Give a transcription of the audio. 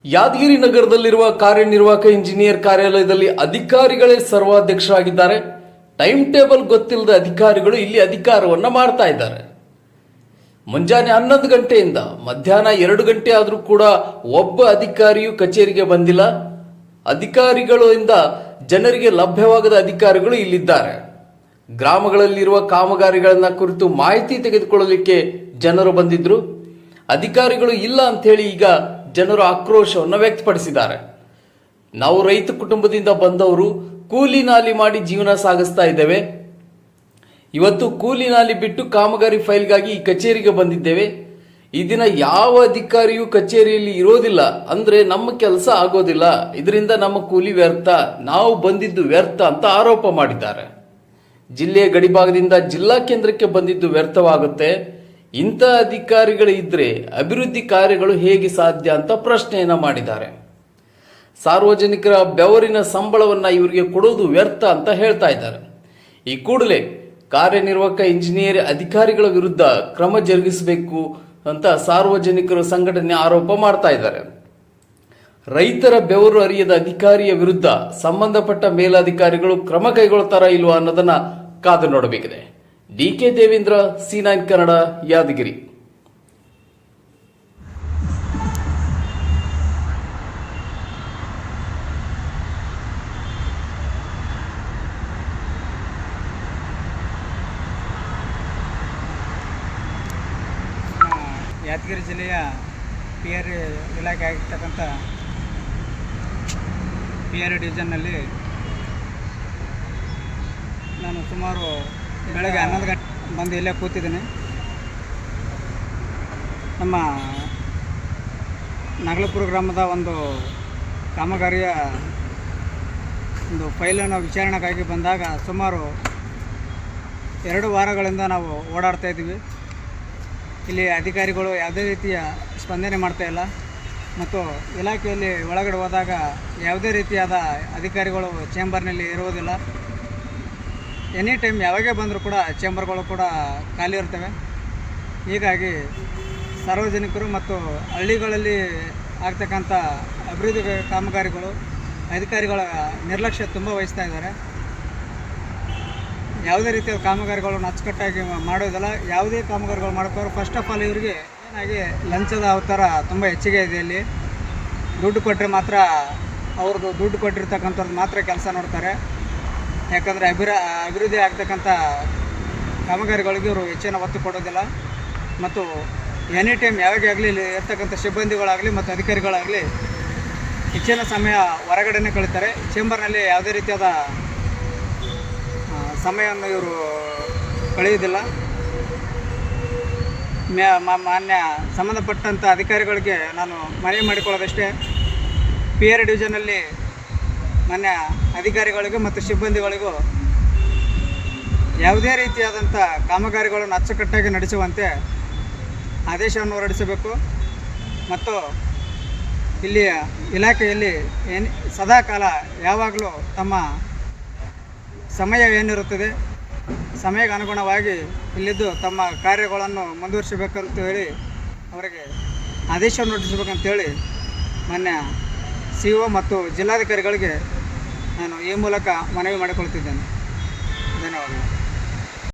ಯಾದಗಿರಿ ನಗರದಲ್ಲಿರುವ ಕಾರ್ಯನಿರ್ವಾಹಕ ಇಂಜಿನಿಯರ್ ಕಾರ್ಯಾಲಯದಲ್ಲಿ ಅಧಿಕಾರಿಗಳೇ ಸರ್ವಾಧ್ಯಕ್ಷರಾಗಿದ್ದಾರೆ. ಟೈಮ್ ಟೇಬಲ್ ಗೊತ್ತಿಲ್ಲದ ಅಧಿಕಾರಿಗಳು ಇಲ್ಲಿ ಅಧಿಕಾರವನ್ನ ಮಾಡ್ತಾ ಇದ್ದಾರೆ. ಮುಂಜಾನೆ 11 ಗಂಟೆಯಿಂದ ಮಧ್ಯಾಹ್ನ 2 ಗಂಟೆ ಆದರೂ ಕೂಡ ಒಬ್ಬ ಅಧಿಕಾರಿಯು ಕಚೇರಿಗೆ ಬಂದಿಲ್ಲ. ಅಧಿಕಾರಿಗಳಿಂದ ಜನರಿಗೆ ಲಭ್ಯವಾಗದ ಅಧಿಕಾರಿಗಳು ಇಲ್ಲಿದ್ದಾರೆ. ಗ್ರಾಮಗಳಲ್ಲಿರುವ ಕಾಮಗಾರಿಗಳನ್ನ ಕುರಿತು ಮಾಹಿತಿ ತೆಗೆದುಕೊಳ್ಳಲಿಕ್ಕೆ ಜನರು ಬಂದಿದ್ರು. ಅಧಿಕಾರಿಗಳು ಇಲ್ಲ ಅಂತ ಹೇಳಿ ಈಗ ಜನರು ಆಕ್ರೋಶವನ್ನು ವ್ಯಕ್ತಪಡಿಸಿದ್ದಾರೆ. ನಾವು ರೈತ ಕುಟುಂಬದಿಂದ ಬಂದವರು ಕೂಲಿ ನಾಲಿ ಮಾಡಿ ಜೀವನ ಸಾಗಿಸ್ತಾ ಇದ್ದೇವೆ. ಇವತ್ತು ಕೂಲಿ ನಾಲಿ ಬಿಟ್ಟು ಕಾಮಗಾರಿ ಫೈಲ್ಗಾಗಿ ಈ ಕಚೇರಿಗೆ ಬಂದಿದ್ದೇವೆ. ಈ ದಿನ ಯಾವ ಅಧಿಕಾರಿಯೂ ಕಚೇರಿಯಲ್ಲಿ ಇರೋದಿಲ್ಲ ಅಂದ್ರೆ ನಮ್ಮ ಕೆಲಸ ಆಗೋದಿಲ್ಲ, ಇದರಿಂದ ನಮ್ಮ ಕೂಲಿ ವ್ಯರ್ಥ, ನಾವು ಬಂದಿದ್ದು ವ್ಯರ್ಥ ಅಂತ ಆರೋಪ ಮಾಡಿದ್ದಾರೆ. ಜಿಲ್ಲೆಯ ಗಡಿಭಾಗದಿಂದ ಜಿಲ್ಲಾ ಕೇಂದ್ರಕ್ಕೆ ಬಂದಿದ್ದು ವ್ಯರ್ಥವಾಗುತ್ತೆ. ಇಂಥ ಅಧಿಕಾರಿಗಳು ಇದ್ರೆ ಅಭಿವೃದ್ಧಿ ಕಾರ್ಯಗಳು ಹೇಗೆ ಸಾಧ್ಯ ಅಂತ ಪ್ರಶ್ನೆಯನ್ನ ಮಾಡಿದ್ದಾರೆ. ಸಾರ್ವಜನಿಕರ ಬೆವರಿನ ಸಂಬಳವನ್ನ ಇವರಿಗೆ ಕೊಡೋದು ವ್ಯರ್ಥ ಅಂತ ಹೇಳ್ತಾ ಇದ್ದಾರೆ. ಈ ಕೂಡಲೇ ಕಾರ್ಯನಿರ್ವಾಹಕ ಇಂಜಿನಿಯರ್ ಅಧಿಕಾರಿಗಳ ವಿರುದ್ಧ ಕ್ರಮ ಜರುಗಿಸಬೇಕು ಅಂತ ಸಾರ್ವಜನಿಕರು ಸಂಘಟನೆ ಆರೋಪ ಮಾಡ್ತಾ ಇದ್ದಾರೆ. ರೈತರ ಬೆವರು ಅರಿಯದ ಅಧಿಕಾರಿಯ ವಿರುದ್ಧ ಸಂಬಂಧಪಟ್ಟ ಮೇಲಧಿಕಾರಿಗಳು ಕ್ರಮ ಕೈಗೊಳ್ತಾರಾ ಇಲ್ವಾ ಅನ್ನೋದನ್ನ ಕಾದು ನೋಡಬೇಕಿದೆ. DK Devendra, C9 Kannada, Yadgir. ಯಾದಗಿರಿ ಜಿಲ್ಲೆಯ PR ಇಲಾಖೆ ಆಗಿರ್ತಕ್ಕಂಥ PR ಡಿವಿಷನ್ನಲ್ಲಿ ನಾನು ಸುಮಾರು ಬೆಳಗ್ಗೆ 11 ಗಂಟೆ ಬಂದು ಇಲ್ಲೇ ಕೂತಿದ್ದೀನಿ. ನಮ್ಮ ನಾಗಲಪುರ ಗ್ರಾಮದ ಒಂದು ಕಾಮಗಾರಿಯ ಒಂದು ಫೈಲನ್ನು ವಿಚಾರಣೆಗಾಗಿ ಬಂದಾಗ ಸುಮಾರು 2 ವಾರಗಳಿಂದ ನಾವು ಓಡಾಡ್ತಾ ಇದ್ದೀವಿ. ಇಲ್ಲಿ ಅಧಿಕಾರಿಗಳು ಯಾವುದೇ ರೀತಿಯ ಸ್ಪಂದನೆ ಮಾಡ್ತಾ ಇಲ್ಲ ಮತ್ತು ಇಲಾಖೆಯಲ್ಲಿ ಒಳಗಡೆ ಹೋದಾಗ ಯಾವುದೇ ರೀತಿಯಾದ ಅಧಿಕಾರಿಗಳು ಚೇಂಬರ್ನಲ್ಲಿ ಇರುವುದಿಲ್ಲ. ಎನಿ ಟೈಮ್ ಯಾವಾಗೇ ಬಂದರೂ ಕೂಡ ಚೇಂಬರ್ಗಳು ಕೂಡ ಖಾಲಿ ಇರ್ತವೆ. ಹೀಗಾಗಿ ಸಾರ್ವಜನಿಕರು ಮತ್ತು ಹಳ್ಳಿಗಳಲ್ಲಿ ಆಗ್ತಕ್ಕಂಥ ಅಭಿವೃದ್ಧಿ ಕಾಮಗಾರಿಗಳು ಅಧಿಕಾರಿಗಳ ನಿರ್ಲಕ್ಷ್ಯ ತುಂಬ ವಹಿಸ್ತಾ ಇದ್ದಾರೆ. ಯಾವುದೇ ರೀತಿಯ ಕಾಮಗಾರಿಗಳನ್ನು ಅಚ್ಚುಕಟ್ಟಾಗಿ ಮಾಡೋದಿಲ್ಲ. ಯಾವುದೇ ಕಾಮಗಾರಿಗಳು ಮಾಡ್ತಾರೆ ಫಸ್ಟ್ ಆಫ್ ಆಲ್ ಇವರಿಗೆ ಏನಾಗಿ ಲಂಚದ ಅವತಾರ ತುಂಬ ಹೆಚ್ಚಿಗೆ ಇದೆ. ಇಲ್ಲಿ ದುಡ್ಡು ಕೊಟ್ಟರೆ ಮಾತ್ರ ಅವ್ರದ್ದು ದುಡ್ಡು ಕೊಟ್ಟಿರ್ತಕ್ಕಂಥವ್ರದ್ದು ಮಾತ್ರ ಕೆಲಸ ನೋಡ್ತಾರೆ. ಯಾಕಂದರೆ ಅಭಿವೃದ್ಧಿ ಆಗ್ತಕ್ಕಂಥ ಕಾಮಗಾರಿಗಳಿಗೆ ಇವರು ಹೆಚ್ಚಿನ ಒತ್ತು ಕೊಡೋದಿಲ್ಲ ಮತ್ತು ಎನಿ ಟೈಮ್ ಯಾವಾಗಲಿ ಇಲ್ಲಿ ಇರ್ತಕ್ಕಂಥ ಸಿಬ್ಬಂದಿಗಳಾಗಲಿ ಮತ್ತು ಅಧಿಕಾರಿಗಳಾಗಲಿ ಹೆಚ್ಚಿನ ಸಮಯ ಹೊರಗಡೆನೇ ಕಳೀತಾರೆ. ಚೇಂಬರ್ನಲ್ಲಿ ಯಾವುದೇ ರೀತಿಯಾದ ಸಮಯವನ್ನು ಇವರು ಕಳೆಯುವುದಿಲ್ಲ. ಮಾನ್ಯ ಸಂಬಂಧಪಟ್ಟಂಥ ಅಧಿಕಾರಿಗಳಿಗೆ ನಾನು ಮನವಿ ಮಾಡಿಕೊಳ್ಳೋದಷ್ಟೇ, PR ಡಿವಿಷನಲ್ಲಿ ಮಾನ್ಯ ಅಧಿಕಾರಿಗಳಿಗೂ ಮತ್ತು ಸಿಬ್ಬಂದಿಗಳಿಗೂ ಯಾವುದೇ ರೀತಿಯಾದಂಥ ಕಾಮಗಾರಿಗಳನ್ನು ಅಚ್ಚುಕಟ್ಟಾಗಿ ನಡೆಸುವಂತೆ ಆದೇಶವನ್ನು ಹೊರಡಿಸಬೇಕು ಮತ್ತು ಇಲ್ಲಿಯ ಇಲಾಖೆಯಲ್ಲಿ ಸದಾಕಾಲ ಯಾವಾಗಲೂ ತಮ್ಮ ಸಮಯ ಏನಿರುತ್ತದೆ ಸಮಯಕ್ಕೆ ಅನುಗುಣವಾಗಿ ಇಲ್ಲಿದ್ದು ತಮ್ಮ ಕಾರ್ಯಗಳನ್ನು ಮುಂದುವರಿಸಬೇಕಂತ ಹೇಳಿ ಅವರಿಗೆ ಆದೇಶವನ್ನು ಹೊರಡಿಸಬೇಕಂತೇಳಿ ಮಾನ್ಯ CO ಮತ್ತು ಜಿಲ್ಲಾಧಿಕಾರಿಗಳಿಗೆ ನಾನು ಈ ಮೂಲಕ ಮನವಿ ಮಾಡಿಕೊಳ್ತಿದ್ದೇನೆ. ಧನ್ಯವಾದಗಳು.